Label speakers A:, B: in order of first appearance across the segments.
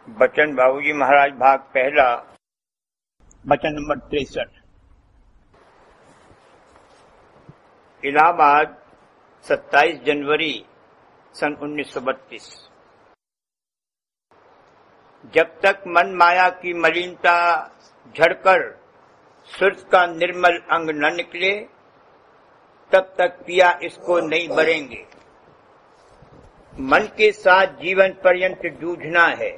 A: बचन बाबूजी महाराज भाग पहला, बचन नंबर 63। इलाहाबाद 27 जनवरी सन 1932। जब तक मन माया की मलिनता झड़कर सूर्य का निर्मल अंग न निकले, तब तक पिया इसको नहीं भरेंगे। मन के साथ जीवन पर्यंत जूझना है।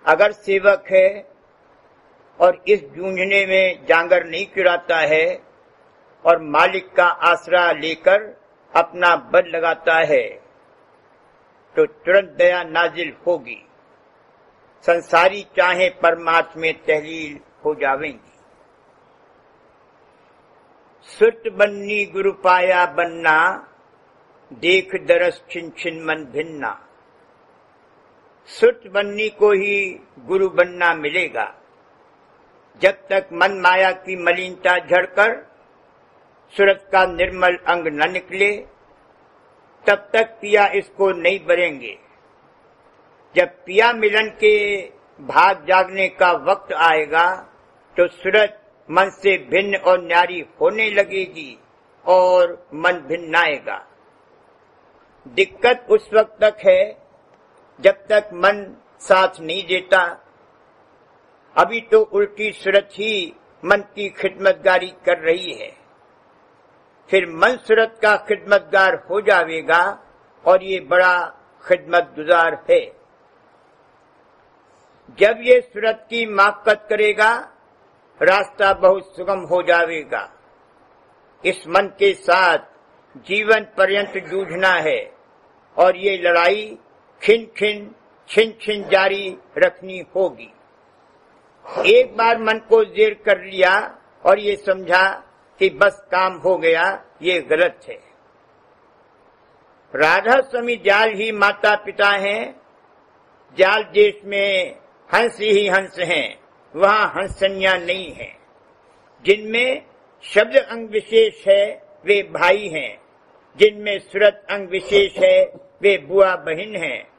A: अगर सेवक है और इस जूझने में जांगर नहीं चुराता है और मालिक का आसरा लेकर अपना बल लगाता है, तो तुरंत दया नाजिल होगी। संसारी चाहे परमात्मा में तहलील हो जावेंगी। सुत बन्नी गुरु पाया बनना, देख दरस छिन छिन मन भिन्ना। सुत बननी को ही गुरु बनना मिलेगा। जब तक मन माया की मलिनता झड़कर सूरज का निर्मल अंग न निकले, तब तक पिया इसको नहीं भरेंगे। जब पिया मिलन के भाग जागने का वक्त आएगा, तो सूरज मन से भिन्न और न्यारी होने लगेगी और मन भिन्नाएगा। दिक्कत उस वक्त तक है जब तक मन साथ नहीं देता। अभी तो उल्टी सूरत ही मन की खिदमतगारी कर रही है। फिर मन सूरत का खिदमतगार हो जाएगा और ये बड़ा खिदमतगुजार है। जब ये सूरत की माफ़कत करेगा, रास्ता बहुत सुगम हो जाएगा। इस मन के साथ जीवन पर्यंत जूझना है और ये लड़ाई खिन खिन छिन छिन जारी रखनी होगी। एक बार मन को जेर कर लिया और ये समझा कि बस काम हो गया, ये गलत है। राधा स्वामी जाल ही माता पिता हैं। जाल देश में हंस ही हंस हैं, वहां हंसनिया नहीं है। जिनमें शब्द अंग विशेष है वे भाई हैं, जिनमें सूरत अंग विशेष है वे बुआ बहन हैं।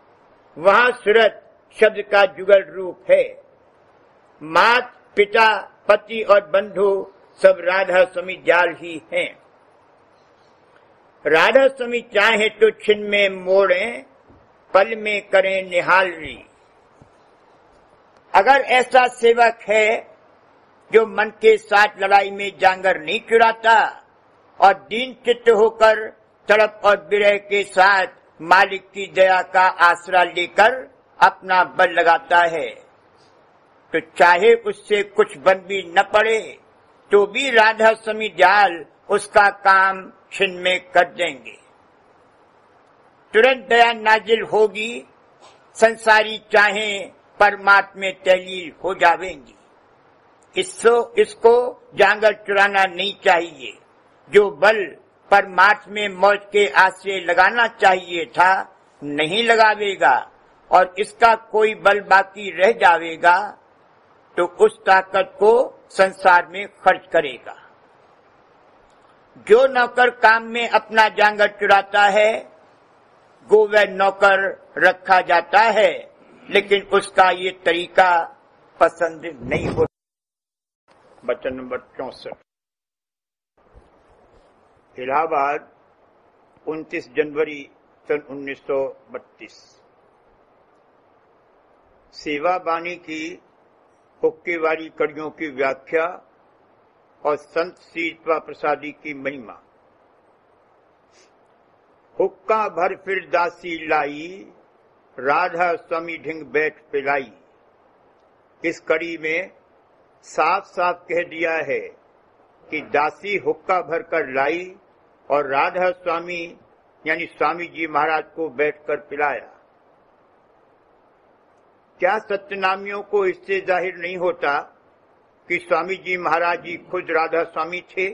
A: वहां सूरत शब्द का जुगल रूप है। मात पिता पति और बंधु सब राधा स्वामी जाल ही हैं। राधा स्वामी चाहे तो छिन में मोड़ें, पल में करें निहालरी। अगर ऐसा सेवक है जो मन के साथ लड़ाई में जांगर नहीं चुराता और दीन चित्त होकर तड़प और विरह के साथ मालिक की दया का आसरा लेकर अपना बल लगाता है, तो चाहे उससे कुछ बन भी न पड़े तो भी राधा स्वामी जाल उसका काम छिन में कर देंगे। तुरंत दया नाजिल होगी। संसारी चाहे परमात्मा में तहलील हो जावेंगी। इसको जांगर चुराना नहीं चाहिए। जो बल परमात्मा में मौज के आश्रय लगाना चाहिए था, नहीं लगावेगा और इसका कोई बल बाकी रह जाएगा, तो उस ताकत को संसार में खर्च करेगा। जो नौकर काम में अपना जांगर चुराता है, गो वह नौकर रखा जाता है, लेकिन उसका ये तरीका पसंद नहीं होता। बचन नंबर 64। इलाहाबाद 29 जनवरी सन 1932। सेवा बानी की हुक्केवारी कड़ियों की व्याख्या और संत सीतवा प्रसादी की महिमा। हुक्का भर फिर दासी लाई, राधा स्वामी ढिंग बैठ पिलाई। इस कड़ी में साफ साफ कह दिया है कि दासी हुक्का भर कर लाई और राधा स्वामी यानी स्वामी जी महाराज को बैठकर पिलाया। क्या सत्यनामियों को इससे जाहिर नहीं होता कि स्वामी जी महाराज जी खुद राधा स्वामी थे?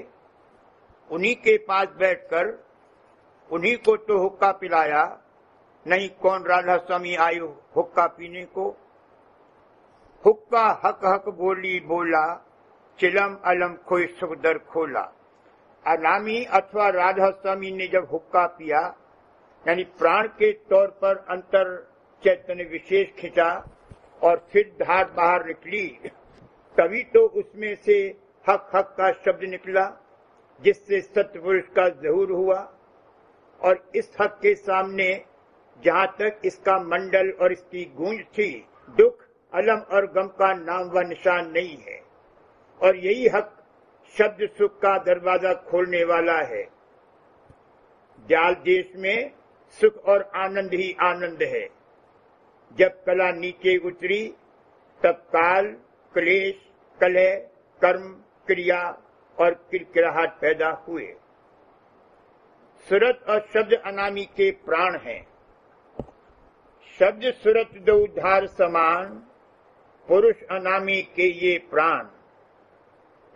A: उन्हीं के पास बैठकर उन्हीं को तो हुक्का पिलाया, नहीं कौन राधा स्वामी आए हुक्का पीने को? हुक्का हक हक बोली बोला, चिलम अलम खोई सुख दर खोला। अनामी अथवा राधा स्वामी ने जब हुक्का पिया, यानी प्राण के तौर पर अंतर चैतन्य विशेष खींचा और फिर धार बाहर निकली, तभी तो उसमें से हक हक का शब्द निकला, जिससे सत्पुरुष का ज़हूर हुआ। और इस हक के सामने जहां तक इसका मंडल और इसकी गूंज थी, दुख, अलम और गम का नाम व निशान नहीं है। और यही हक शब्द सुख का दरवाजा खोलने वाला है। जाल देश में सुख और आनंद ही आनंद है। जब कला नीचे उतरी तब काल, क्लेश, कलह, कर्म, क्रिया और किरकिराहट पैदा हुए। सूरत और शब्द अनामी के प्राण हैं। शब्द सूरत दो धार समान, पुरुष अनामी के ये प्राण।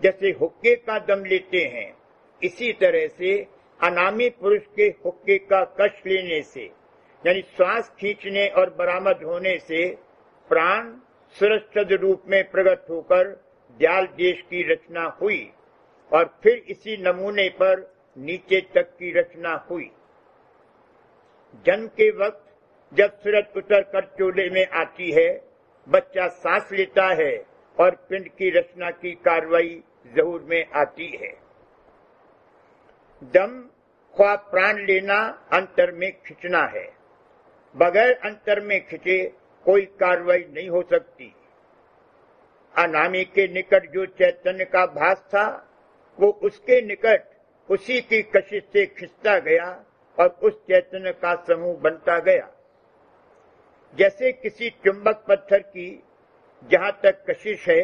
A: जैसे हुक्के का दम लेते हैं, इसी तरह से अनामी पुरुष के हुक्के का कष्ट लेने से, यानी श्वास खींचने और बरामद होने से प्राण सूरज रूप में प्रकट होकर जाल देश की रचना हुई और फिर इसी नमूने पर नीचे तक की रचना हुई। जन्म के वक्त जब सूरज उतर कर चोले में आती है, बच्चा सांस लेता है और पिंड की रचना की कार्रवाई ज़हूर में आती है। दम ख्वाह प्राण लेना अंतर में खिंचना है। बगैर अंतर में खिंचे कोई कार्रवाई नहीं हो सकती। अनामी के निकट जो चैतन्य का भास था, वो उसके निकट उसी की कशिश से खिंचता गया और उस चैतन्य का समूह बनता गया। जैसे किसी चुंबक पत्थर की जहां तक कशिश है,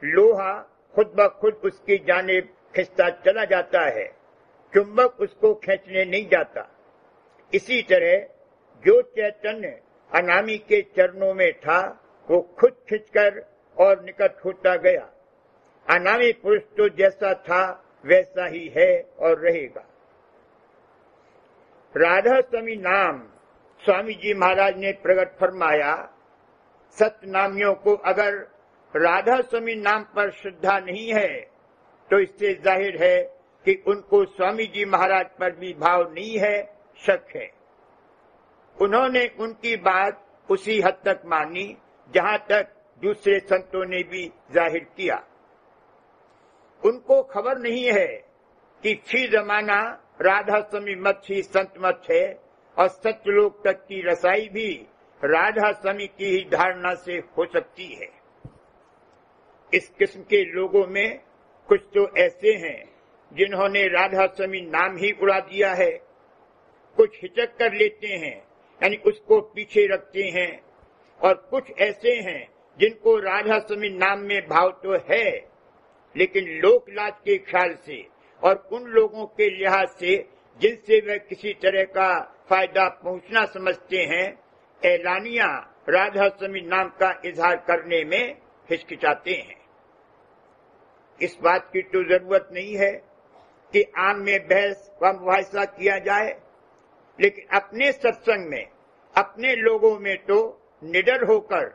A: लोहा खुद ब खुद उसकी जानिब खिंचता चला जाता है, चुंबक उसको खींचने नहीं जाता। इसी तरह जो चैतन्य अनामी के चरणों में था, वो खुद खिंचकर और निकट होता गया। अनामी पुरुष तो जैसा था वैसा ही है और रहेगा। राधा स्वामी नाम स्वामी जी महाराज ने प्रकट फरमाया, सतनामियों को अगर राधा स्वामी नाम पर श्रद्धा नहीं है, तो इससे जाहिर है कि उनको स्वामी जी महाराज पर भी भाव नहीं है, शक है। उन्होंने उनकी बात उसी हद तक मानी जहां तक दूसरे संतों ने भी जाहिर किया। उनको खबर नहीं है कि फी जमाना राधा स्वामी मत ही संत मत है और सत्यलोक तक की रसाई भी राधा स्वामी की ही धारणा से हो सकती है। इस किस्म के लोगों में कुछ तो ऐसे हैं जिन्होंने राधा स्वामी नाम ही उड़ा दिया है, कुछ हिचक कर लेते हैं, यानी उसको पीछे रखते हैं, और कुछ ऐसे हैं जिनको राधा स्वामी नाम में भाव तो है, लेकिन लोक लाज के ख्याल से और उन लोगों के लिहाज से जिनसे वे किसी तरह का फायदा पहुंचना समझते हैं, एलानिया राधा स्वामी नाम का इजहार करने में हिचकिचाते हैं। इस बात की तो जरूरत नहीं है कि आम में बहस व मुबाहिसा किया जाए, लेकिन अपने सत्संग में, अपने लोगों में तो निडर होकर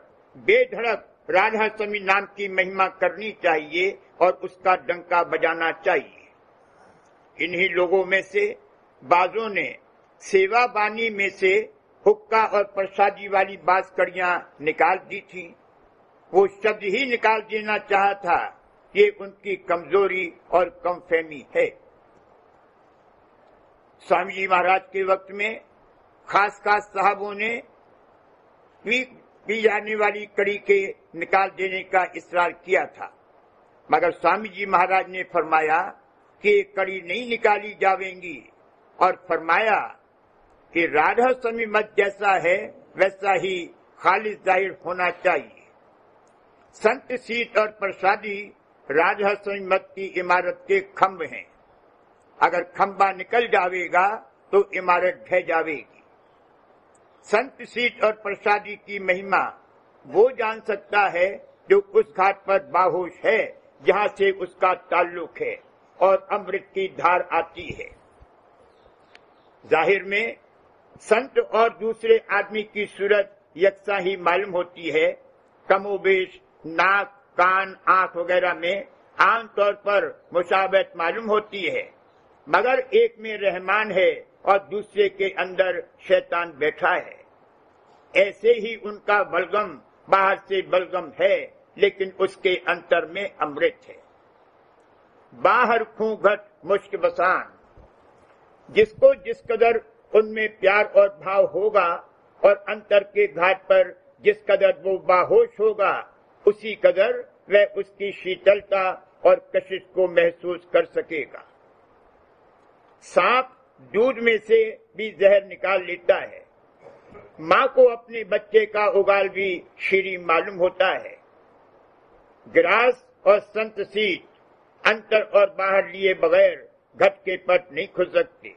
A: बेधड़क राधा स्वामी नाम की महिमा करनी चाहिए और उसका डंका बजाना चाहिए। इन्हीं लोगों में से बाजों ने सेवा बानी में से हुक्का और प्रसादी वाली बांसकड़ियां निकाल दी थी। वो शब्द ही निकाल देना चाहा था। ये उनकी कमजोरी और कमफहमी है। स्वामी जी महाराज के वक्त में खास साहबों ने पी जाने वाली कड़ी के निकाल देने का इसरार किया था, मगर स्वामी जी महाराज ने फरमाया कि ये कड़ी नहीं निकाली जावेंगी और फरमाया कि राधा स्वामी मत जैसा है वैसा ही खालिस जाहिर होना चाहिए। संत सीट और प्रसादी राधा स्वामी मत की इमारत के खंभ हैं। अगर खंभा निकल जावेगा तो इमारत ढह जावेगी। संत सीट और प्रसादी की महिमा वो जान सकता है जो उस घाट पर बाहोश है जहां से उसका ताल्लुक है और अमृत की धार आती है। जाहिर में संत और दूसरे आदमी की सूरत यकसा ही मालूम होती है। कमोबेश नाक, कान, आंख वगैरह में आमतौर पर मुशाबहत मालूम होती है, मगर एक में रहमान है और दूसरे के अंदर शैतान बैठा है। ऐसे ही उनका बलगम बाहर से बलगम है, लेकिन उसके अंतर में अमृत है। बाहर खूंघट मुश्क बसान, जिसको जिस कदर उनमें प्यार और भाव होगा और अंतर के घाट पर जिस कदर वो बाहोश होगा, उसी कदर वह उसकी शीतलता और कशिश को महसूस कर सकेगा। सांप दूध में से भी जहर निकाल लेता है। माँ को अपने बच्चे का उगाल भी शीरी मालूम होता है। ग्रास और संत सीट अंतर और बाहर लिए बगैर घट के पट नहीं खुल सकते।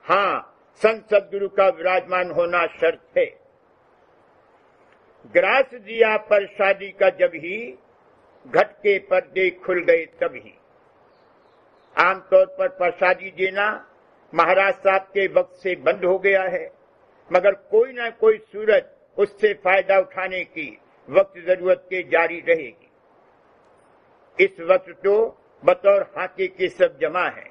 A: हाँ, संत सदगुरु का विराजमान होना शर्त है। ग्रास दिया पर शादी का जब ही, घट के पर्दे खुल गए तभी। आमतौर पर प्रसादी देना महाराज साहब के वक्त से बंद हो गया है, मगर कोई ना कोई सूरत उससे फायदा उठाने की वक्त जरूरत के जारी रहेगी। इस वक्त तो बतौर हाथी के सब जमा है,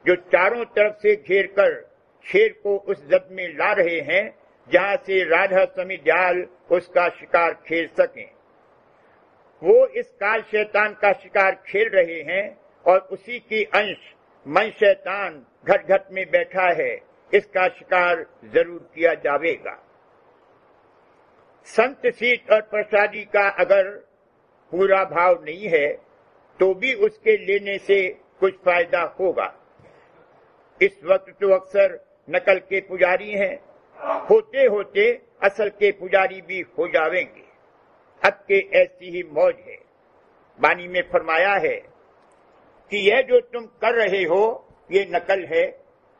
A: जो चारों तरफ से घेर कर शेर को उस जद में ला रहे हैं जहां से राधा समित जाल उसका शिकार खेल सकें। वो इस काल शैतान का शिकार खेल रहे हैं और उसी की अंश मन शैतान घट घट में बैठा है। इसका शिकार जरूर किया जाएगा। संत सीट और प्रसादी का अगर पूरा भाव नहीं है तो भी उसके लेने से कुछ फायदा होगा। इस वक्त तो अक्सर नकल के पुजारी हैं, होते होते असल के पुजारी भी हो जाएंगे। अब के ऐसी ही मौज है। वाणी में फरमाया है कि यह जो तुम कर रहे हो ये नकल है,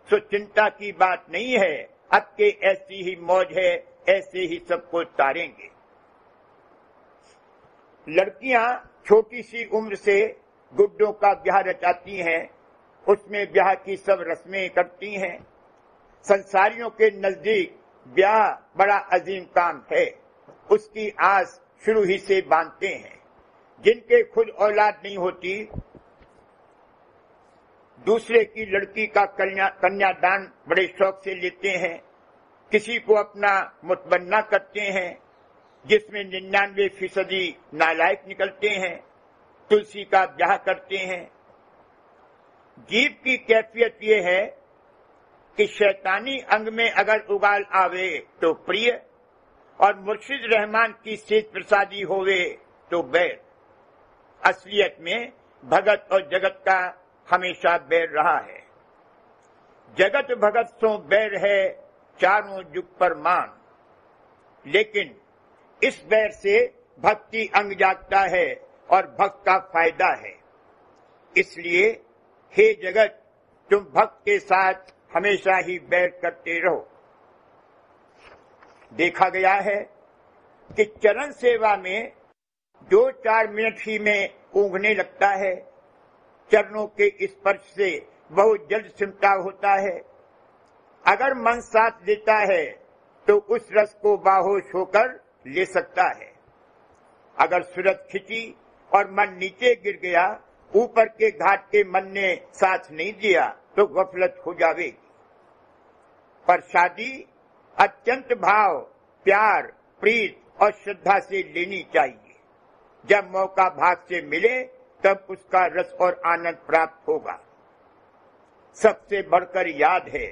A: सो चिंता की बात नहीं है। अब के ऐसी ही मौज है, ऐसे ही सबको तारेंगे। लड़कियां छोटी सी उम्र से गुड्डों का ब्याह रचाती हैं, उसमें ब्याह की सब रस्में करती हैं। संसारियों के नजदीक ब्याह बड़ा अजीम काम है, उसकी आस शुरू ही से बांधते हैं। जिनके खुद औलाद नहीं होती, दूसरे की लड़की का कन्यादान बड़े शौक से लेते हैं। किसी को अपना मुतबन्ना करते हैं, जिसमें 99% नालायक निकलते हैं। तुलसी का ब्याह करते हैं। जीव की कैफियत ये है कि शैतानी अंग में अगर उगाल आवे तो प्रिय, और मुर्शिद रहमान की सेज प्रसादी होवे तो बैर। असलियत में भगत और जगत का हमेशा बैर रहा है। जगत भगत सो बैर है, चारों युग पर मान। लेकिन इस बैर से भक्ति अंग जागता है और भक्त का फायदा है। इसलिए हे जगत, तुम भक्त के साथ हमेशा ही बैर करते रहो। देखा गया है कि चरण सेवा में 2-4 मिनट ही में ऊँघने लगता है। चरणों के स्पर्श से बहुत जल्द सिमटाव होता है। अगर मन साथ देता है तो उस रस को बाहोश होकर ले सकता है। अगर सूरत खिंची और मन नीचे गिर गया, ऊपर के घाट के मन ने साथ नहीं दिया तो गफलत हो जाएगी। पर शादी अत्यंत भाव, प्यार, प्रीत और श्रद्धा से लेनी चाहिए। जब मौका भाग से मिले तब उसका रस और आनंद प्राप्त होगा। सबसे बढ़कर याद है,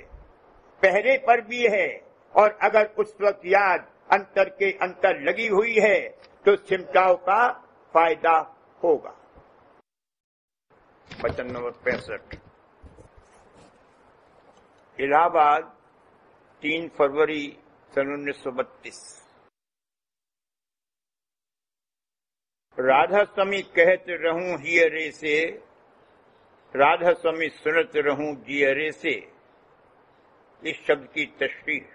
A: पहरे पर भी है, और अगर उस वक्त याद अंतर के अंतर लगी हुई है तो सिमटाव का फायदा होगा। वचन नंबर 65। इलाहाबाद 3 फरवरी सन 1932। राधा स्वामी कहत रहूं हियरे से, राधा स्वामी सुनत रहूं जियरे से। इस शब्द की तशरीह।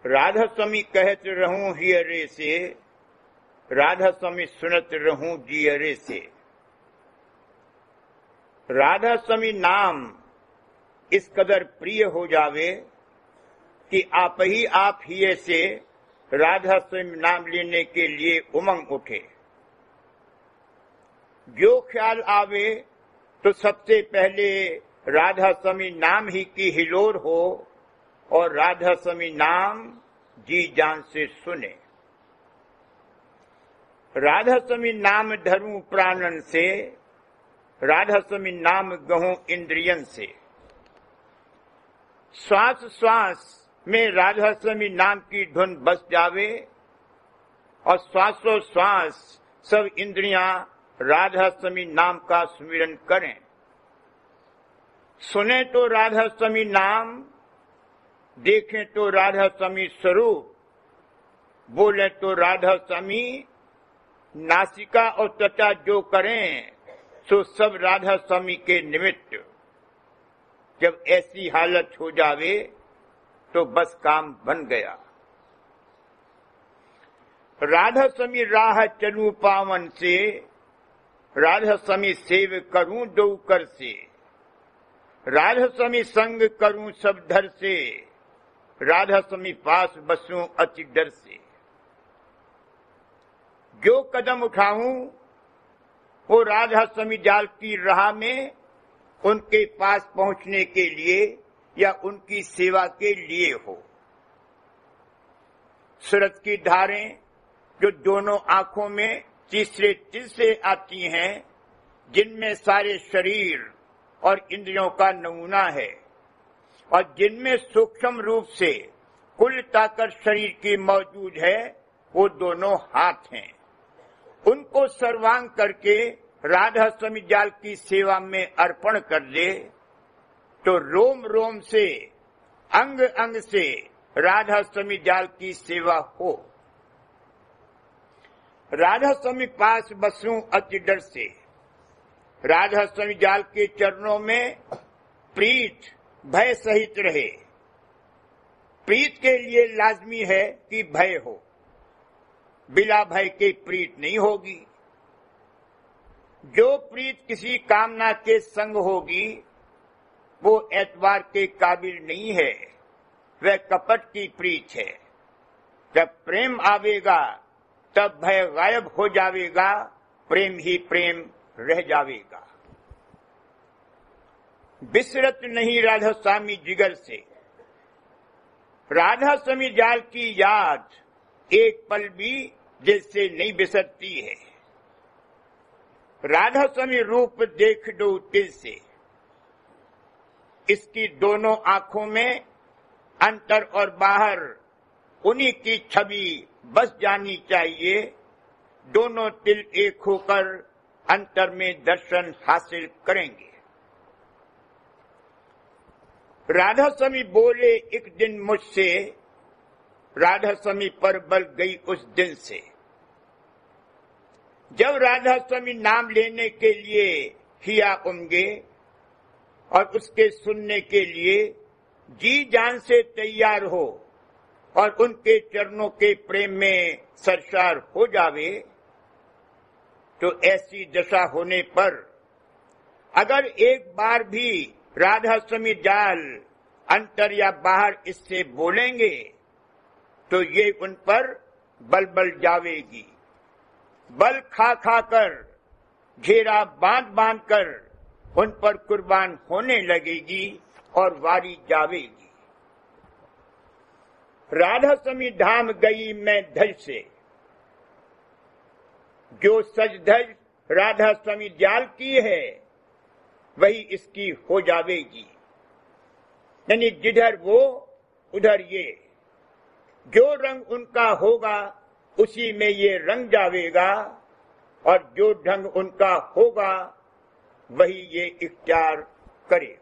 A: राधा स्वामी कहत रहूं हियरे से, राधा स्वामी सुनत रहूं जियरे से। राधा स्वामी नाम इस कदर प्रिय हो जावे कि आप ही से राधा स्वामी नाम लेने के लिए उमंग उठे। जो ख्याल आवे तो सबसे पहले राधा स्वामी नाम ही की हिलोर हो और राधा स्वामी नाम जी जान से सुने। राधा स्वामी नाम धरूं प्राणन से, राधा स्वामी नाम गहूं इंद्रियन से। श्वास श्वास में राधा स्वामी नाम की धुन बस जावे और श्वासों श्वास सब इंद्रियां राधा स्वामी नाम का स्मरण करें। सुने तो राधा स्वामी नाम, देखें तो राधा स्वामी स्वरूप, बोले तो राधा स्वामी, नासिका और त्वचा जो करें सो सब राधा स्वामी के निमित्त। जब ऐसी हालत हो जावे तो बस काम बन गया। राधा स्वामी राह चलूं पावन से, राधा स्वामी सेव करूं दो कर से। राधा स्वामी संग करूं सब धर से, राधा स्वामी पास बसूं अति डर से। जो कदम उठाऊं वो राधा स्वामी जाल की राह में उनके पास पहुंचने के लिए या उनकी सेवा के लिए हो। सूरज की धारें जो दोनों आंखों में तीसरे तिल से आती हैं, जिनमें सारे शरीर और इंद्रियों का नमूना है और जिनमें सूक्ष्म रूप से कुल ताकत शरीर की मौजूद है, वो दोनों हाथ हैं। उनको सर्वांग करके राधा स्वामी जाल की सेवा में अर्पण कर दे तो रोम रोम से, अंग अंग से राधा स्वामी जाल की सेवा हो। राधा स्वामी पास बसूं अति डर से। राधा स्वामी जाल के चरणों में प्रीत भय सहित रहे। प्रीत के लिए लाजमी है कि भय हो, बिना भय के प्रीत नहीं होगी। जो प्रीत किसी कामना के संग होगी वो एतबार के काबिल नहीं है, वह कपट की प्रीत है। जब प्रेम आवेगा तब भय गायब हो जावेगा, प्रेम ही प्रेम रह जावेगा। बिसरत नहीं राधा स्वामी जिगर से। राधा स्वामी जाल की याद एक पल भी दिल से नहीं बिसरती है। राधा स्वामी रूप देख दो दिल से। इसकी दोनों आंखों में अंतर और बाहर उन्हीं की छवि बस जानी चाहिए। दोनों दिल एक होकर अंतर में दर्शन हासिल करेंगे। राधा स्वामी बोले एक दिन मुझसे, राधा स्वामी पर बल गई उस दिन से। जब राधा स्वामी नाम लेने के लिए हिया उमगे और उसके सुनने के लिए जी जान से तैयार हो और उनके चरणों के प्रेम में सरशार हो जावे, तो ऐसी दशा होने पर अगर एक बार भी राधा स्वामी जाल अंतर या बाहर इससे बोलेंगे तो ये उन पर बल बल जावेगी। बल खा खा कर, घेरा बांध बांध कर उन पर कुर्बान होने लगेगी और वारी जावेगी। राधा स्वामी धाम गई मैं धज से। जो सज धज राधा स्वामी जाल की है वही इसकी हो जावेगी। यानी जिधर वो उधर ये। जो रंग उनका होगा उसी में ये रंग जावेगा और जो ढंग उनका होगा वही ये इख्तियार करे।